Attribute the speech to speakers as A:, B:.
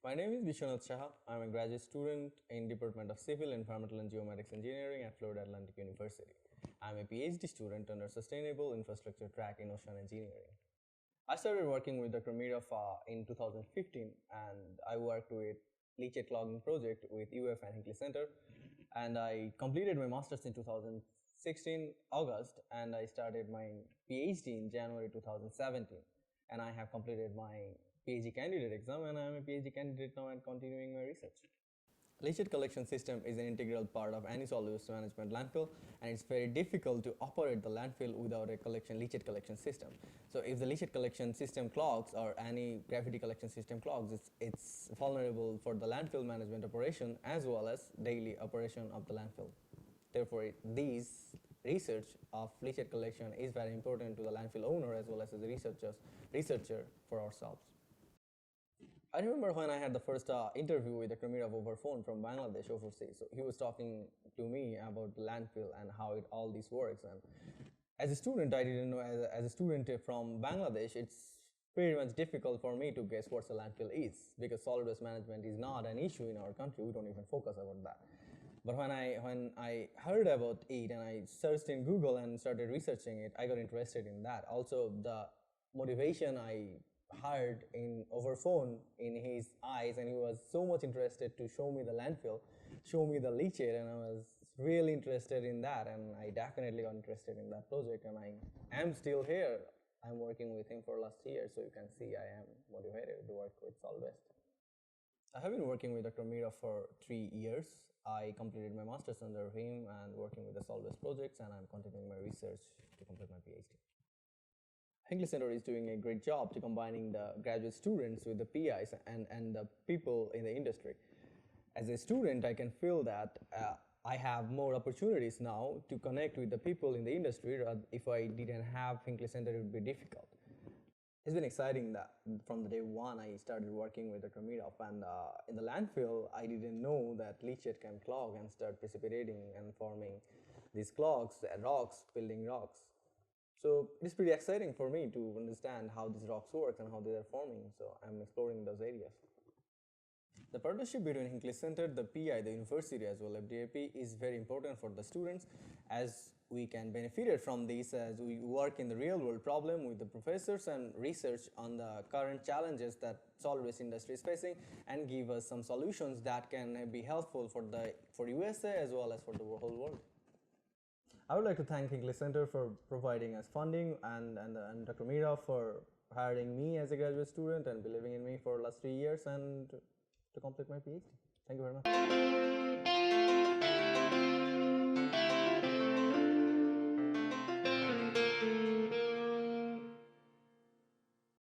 A: My name is Bishow Shaha. I'm a graduate student in Department of Civil, Environmental and Geomatics Engineering at Florida Atlantic University. I'm a PhD student under Sustainable Infrastructure track in Ocean Engineering. I started working with Dr. Miraf in 2015, and I worked with leachate clogging project with UF and Hinkley Center, and I completed my master's in 2016 August, and I started my PhD in January 2017, and I have completed my PhD candidate exam, and I am a PhD candidate now and continuing my research. Leachate collection system is an integral part of any solid waste management landfill, and it's very difficult to operate the landfill without a leachate collection system. So if the leachate collection system clogs or any gravity collection system clogs, it's vulnerable for the landfill management operation as well as daily operation of the landfill. Therefore, these research of leachate collection is very important to the landfill owner as well as the researcher for ourselves. I remember when I had the first interview with Dr. Miraf over phone from Bangladesh overseas. So he was talking to me about the landfill and how all this works. And as a student, I didn't know. As a student from Bangladesh, it's pretty much difficult for me to guess what a landfill is because solid waste management is not an issue in our country. We don't even focus about that. But when I heard about it and I searched in Google and started researching it, I got interested in that. Also, the motivation I heard over phone in his eyes, and he was so much interested to show me the landfill, show me the leachate, and I was really interested in that, and I definitely got interested in that project, and I am still here. I'm working with him for last year, so you can see I am motivated to work with solid waste. I have been working with Dr. Miraf for 3 years. I completed my master's under him and working with the solid waste projects, and I'm continuing my research to complete my PhD. Hinkley Center is doing a great job to combining the graduate students with the PIs and the people in the industry. As a student, I can feel that I have more opportunities now to connect with the people in the industry. If I didn't have Hinkley Center, it would be difficult. It's been exciting that from the day one I started working with Dr. Miraf, and in the landfill I didn't know that leachate can clog and start precipitating and forming these clogs, rocks, building rocks. So it's pretty exciting for me to understand how these rocks work and how they are forming, so I'm exploring those areas. The partnership between Hinkley Center, the PI, the university as well FDAP is very important for the students, as we can benefit from this as we work in the real world problem with the professors and research on the current challenges that solid waste industry is facing and give us some solutions that can be helpful for USA as well as for the whole world. I would like to thank Hinkley Center for providing us funding and Dr. Miraf for hiring me as a graduate student and believing in me for the last 3 years and to complete my PhD. Thank you very much.